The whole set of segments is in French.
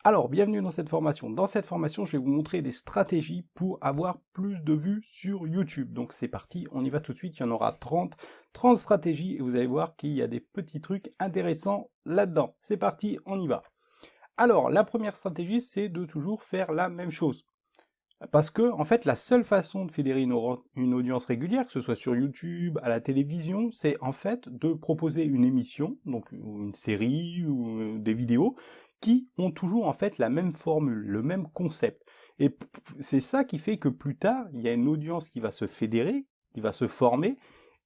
Alors, bienvenue dans cette formation. Dans cette formation, je vais vous montrer des stratégies pour avoir plus de vues sur YouTube. Donc c'est parti, on y va tout de suite, il y en aura 30 stratégies, et vous allez voir qu'il y a des petits trucs intéressants là-dedans. C'est parti, on y va. Alors, la première stratégie, c'est de toujours faire la même chose. Parce que, en fait, la seule façon de fédérer une audience régulière, que ce soit sur YouTube, à la télévision, c'est en fait de proposer une émission, donc une série ou des vidéos, qui ont toujours en fait la même formule, le même concept. Et c'est ça qui fait que plus tard, il y a une audience qui va se fédérer, qui va se former,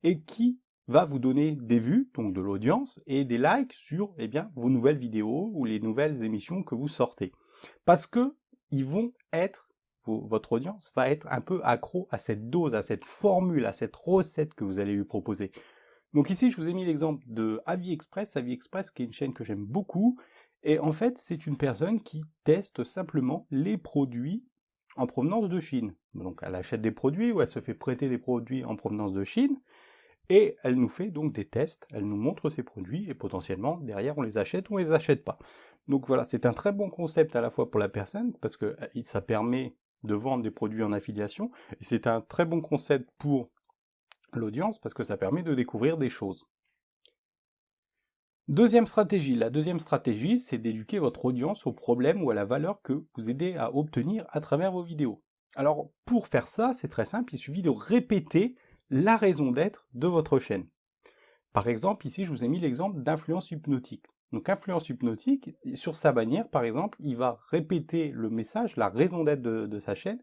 et qui va vous donner des vues, donc de l'audience, et des likes sur eh bien, vos nouvelles vidéos ou les nouvelles émissions que vous sortez. Parce que ils vont être votre audience va être un peu accro à cette dose, à cette formule, à cette recette que vous allez lui proposer. Donc ici, je vous ai mis l'exemple de AviExpress qui est une chaîne que j'aime beaucoup, et en fait, c'est une personne qui teste simplement les produits en provenance de Chine. Donc elle achète des produits ou elle se fait prêter des produits en provenance de Chine, et elle nous fait donc des tests, elle nous montre ses produits, et potentiellement, derrière, on les achète ou on les achète pas. Donc voilà, c'est un très bon concept à la fois pour la personne, parce que ça permet de vendre des produits en affiliation, et c'est un très bon concept pour l'audience, parce que ça permet de découvrir des choses. Deuxième stratégie, la deuxième stratégie, c'est d'éduquer votre audience au problème ou à la valeur que vous aidez à obtenir à travers vos vidéos. Alors, pour faire ça, c'est très simple, il suffit de répéter la raison d'être de votre chaîne. Par exemple, ici, je vous ai mis l'exemple d'influence hypnotique. Donc, influence hypnotique, sur sa bannière, par exemple, il va répéter le message, la raison d'être de sa chaîne.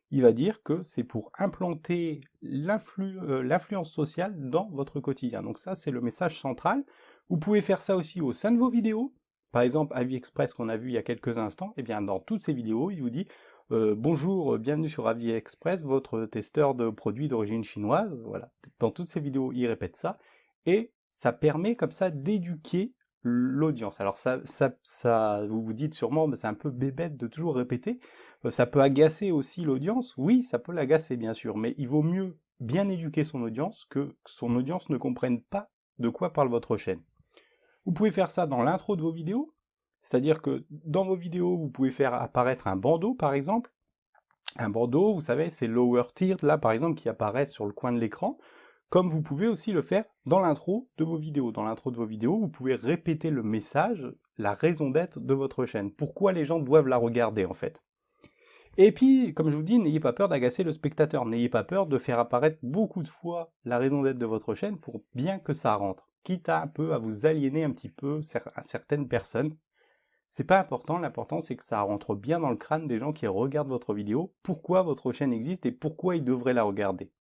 Il va dire que c'est pour implanter l'influence sociale dans votre quotidien. Donc ça, c'est le message central. Vous pouvez faire ça aussi au sein de vos vidéos. Par exemple, AviExpress qu'on a vu il y a quelques instants, eh bien dans toutes ces vidéos, il vous dit bonjour, bienvenue sur AviExpress, votre testeur de produits d'origine chinoise. Voilà. Dans toutes ces vidéos, il répète ça. Et ça permet comme ça d'éduquer l'audience. Alors vous vous dites sûrement, c'est un peu bébête de toujours répéter. Ça peut agacer aussi l'audience. Oui, ça peut l'agacer bien sûr, mais il vaut mieux bien éduquer son audience que son audience ne comprenne pas de quoi parle votre chaîne. Vous pouvez faire ça dans l'intro de vos vidéos, c'est-à-dire que dans vos vidéos, vous pouvez faire apparaître un bandeau par exemple. Un bandeau, vous savez, c'est lower tier là par exemple qui apparaît sur le coin de l'écran. Comme vous pouvez aussi le faire dans l'intro de vos vidéos. Dans l'intro de vos vidéos, vous pouvez répéter le message, la raison d'être de votre chaîne. Pourquoi les gens doivent la regarder en fait. Et puis, comme je vous dis, n'ayez pas peur d'agacer le spectateur. N'ayez pas peur de faire apparaître beaucoup de fois la raison d'être de votre chaîne pour bien que ça rentre. Quitte à un peu à vous aliéner un petit peu à certaines personnes. C'est pas important, l'important c'est que ça rentre bien dans le crâne des gens qui regardent votre vidéo, pourquoi votre chaîne existe et pourquoi ils devraient la regarder.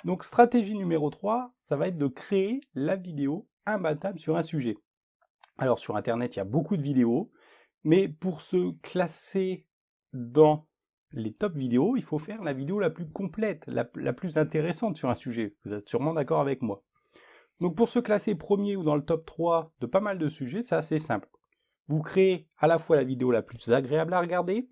Donc stratégie numéro 3, ça va être de créer la vidéo imbattable sur un sujet. Alors sur internet, il y a beaucoup de vidéos, mais pour se classer dans les top vidéos, il faut faire la vidéo la plus complète, la plus intéressante sur un sujet. Vous êtes sûrement d'accord avec moi. Donc pour se classer premier ou dans le top 3 de pas mal de sujets, c'est assez simple. Vous créez à la fois la vidéo la plus agréable à regarder,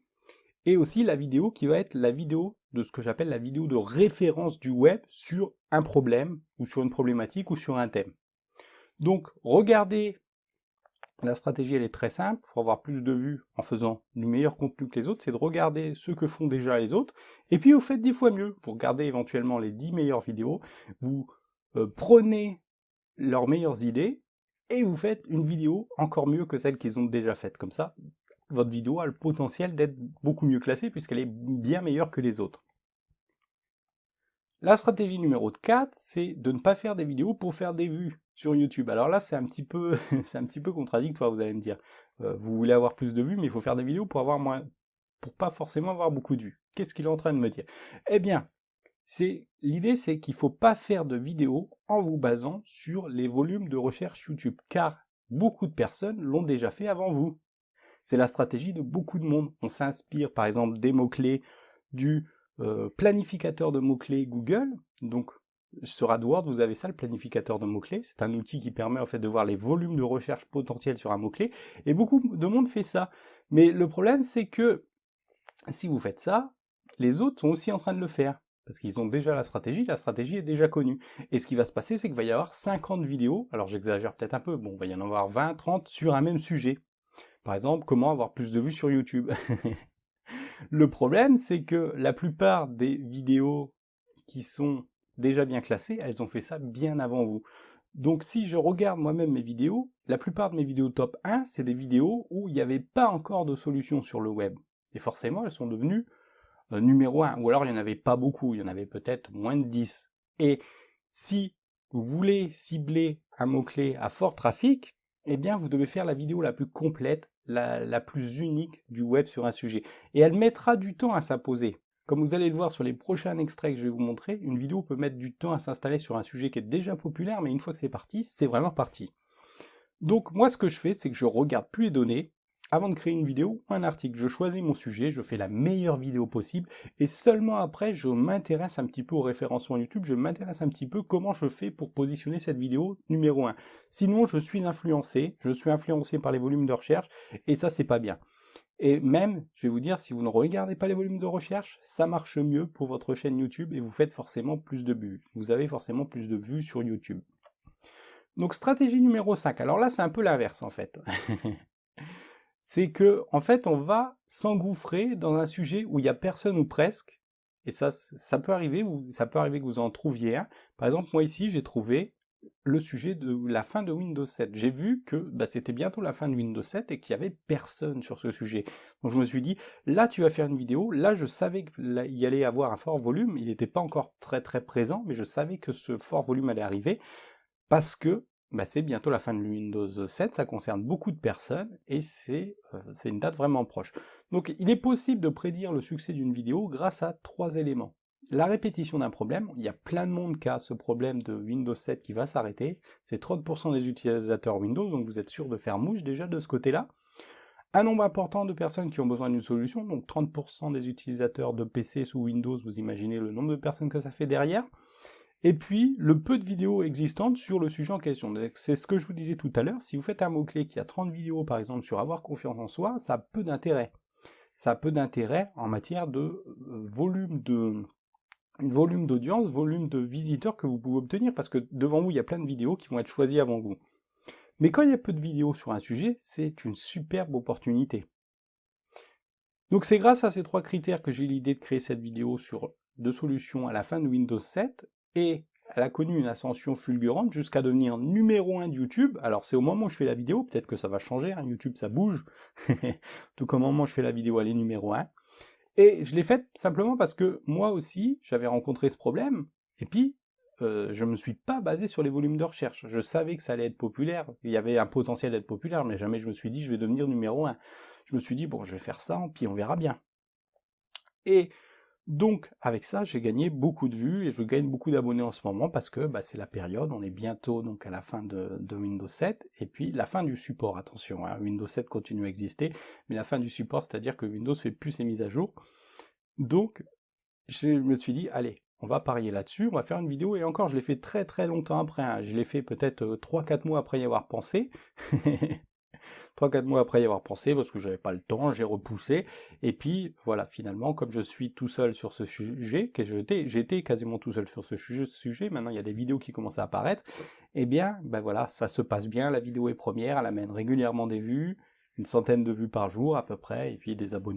et aussi la vidéo qui va être la vidéo de ce que j'appelle la vidéo de référence du web sur un problème, ou sur une problématique, ou sur un thème. Donc, regardez, la stratégie elle est très simple, pour avoir plus de vues en faisant du meilleur contenu que les autres, c'est de regarder ce que font déjà les autres, et puis vous faites 10 fois mieux. Vous regardez éventuellement les 10 meilleures vidéos, vous prenez leurs meilleures idées, et vous faites une vidéo encore mieux que celle qu'ils ont déjà faite. Comme ça, votre vidéo a le potentiel d'être beaucoup mieux classée puisqu'elle est bien meilleure que les autres. La stratégie numéro 4, c'est de ne pas faire des vidéos pour faire des vues sur YouTube. Alors là, c'est un petit peu contradictoire, vous allez me dire. Vous voulez avoir plus de vues, mais il faut faire des vidéos pour pas forcément avoir beaucoup de vues. Qu'est-ce qu'il est en train de me dire? Eh bien, l'idée c'est qu'il ne faut pas faire de vidéos en vous basant sur les volumes de recherche YouTube, car beaucoup de personnes l'ont déjà fait avant vous. C'est la stratégie de beaucoup de monde. On s'inspire par exemple des mots-clés du planificateur de mots-clés Google. Donc sur AdWords, vous avez ça, le planificateur de mots-clés. C'est un outil qui permet en fait de voir les volumes de recherche potentiels sur un mot-clé. Et beaucoup de monde fait ça. Mais le problème, c'est que si vous faites ça, les autres sont aussi en train de le faire. Parce qu'ils ont déjà la stratégie est déjà connue. Et ce qui va se passer, c'est qu'il va y avoir 50 vidéos, alors j'exagère peut-être un peu, bon, il va y en avoir 20, 30 sur un même sujet. Par exemple, comment avoir plus de vues sur YouTube. Le problème, c'est que la plupart des vidéos qui sont déjà bien classées, elles ont fait ça bien avant vous. Donc si je regarde moi-même mes vidéos, la plupart de mes vidéos top 1, c'est des vidéos où il n'y avait pas encore de solution sur le web. Et forcément, elles sont devenues numéro 1. Ou alors, il n'y en avait pas beaucoup, il y en avait peut-être moins de 10. Et si vous voulez cibler un mot-clé à fort trafic, eh bien, vous devez faire la vidéo la plus complète, la plus unique du web sur un sujet. Et elle mettra du temps à s'imposer. Comme vous allez le voir sur les prochains extraits que je vais vous montrer, une vidéo peut mettre du temps à s'installer sur un sujet qui est déjà populaire, mais une fois que c'est parti, c'est vraiment parti. Donc moi, ce que je fais, c'est que je regarde plus les données avant de créer une vidéo ou un article. Je choisis mon sujet, je fais la meilleure vidéo possible, et seulement après, je m'intéresse un petit peu au référencement YouTube, je m'intéresse un petit peu comment je fais pour positionner cette vidéo numéro 1. Sinon, je suis influencé par les volumes de recherche, et ça, c'est pas bien. Et même, je vais vous dire, si vous ne regardez pas les volumes de recherche, ça marche mieux pour votre chaîne YouTube et vous faites forcément plus de vues. Vous avez forcément plus de vues sur YouTube. Donc stratégie numéro 5, alors là c'est un peu l'inverse en fait. C'est que en fait on va s'engouffrer dans un sujet où il n'y a personne ou presque, et ça peut arriver, ou ça peut arriver que vous en trouviez un. Par exemple moi ici j'ai trouvé le sujet de la fin de Windows 7. J'ai vu que c'était bientôt la fin de Windows 7 et qu'il n'y avait personne sur ce sujet. Donc je me suis dit, là tu vas faire une vidéo, là je savais qu'il y allait avoir un fort volume, il n'était pas encore très présent, mais je savais que ce fort volume allait arriver, parce que c'est bientôt la fin de Windows 7, ça concerne beaucoup de personnes, et c'est une date vraiment proche. Donc il est possible de prédire le succès d'une vidéo grâce à 3 éléments. La répétition d'un problème, il y a plein de monde qui a ce problème de Windows 7 qui va s'arrêter, c'est 30% des utilisateurs Windows, donc vous êtes sûr de faire mouche déjà de ce côté-là. Un nombre important de personnes qui ont besoin d'une solution, donc 30% des utilisateurs de PC sous Windows, vous imaginez le nombre de personnes que ça fait derrière. Et puis, le peu de vidéos existantes sur le sujet en question. C'est ce que je vous disais tout à l'heure, si vous faites un mot-clé qui a 30 vidéos par exemple sur avoir confiance en soi, ça a peu d'intérêt. Ça a peu d'intérêt en matière de volume d'audience, volume de visiteurs que vous pouvez obtenir, parce que devant vous, il y a plein de vidéos qui vont être choisies avant vous. Mais quand il y a peu de vidéos sur un sujet, c'est une superbe opportunité. Donc c'est grâce à ces 3 critères que j'ai eu l'idée de créer cette vidéo sur 2 solutions à la fin de Windows 7, et elle a connu une ascension fulgurante jusqu'à devenir numéro 1 de YouTube. Alors c'est au moment où je fais la vidéo, peut-être que ça va changer, hein, YouTube ça bouge, tout comme au moment où je fais la vidéo elle est numéro 1. Et je l'ai faite simplement parce que moi aussi, j'avais rencontré ce problème, et puis je ne me suis pas basé sur les volumes de recherche. Je savais que ça allait être populaire, il y avait un potentiel d'être populaire, mais jamais je me suis dit je vais devenir numéro 1. Je me suis dit bon je vais faire ça, puis on verra bien. Et donc avec ça j'ai gagné beaucoup de vues et je gagne beaucoup d'abonnés en ce moment parce que c'est la période, on est bientôt donc à la fin de Windows 7 et puis la fin du support, attention, hein, Windows 7 continue à exister, mais la fin du support, c'est-à-dire que Windows fait plus ses mises à jour. Donc je me suis dit allez, on va parier là-dessus, on va faire une vidéo, et encore je l'ai fait très longtemps après, hein. Je l'ai fait peut-être 3-4 mois après y avoir pensé. 3-4 mois après y avoir pensé, parce que j'avais pas le temps, j'ai repoussé, et puis voilà, finalement, comme je suis tout seul sur ce sujet, que j'étais quasiment tout seul sur ce sujet, maintenant il y a des vidéos qui commencent à apparaître, et bien, voilà, ça se passe bien, la vidéo est première, elle amène régulièrement des vues, une centaine de vues par jour à peu près, et puis des abonnés.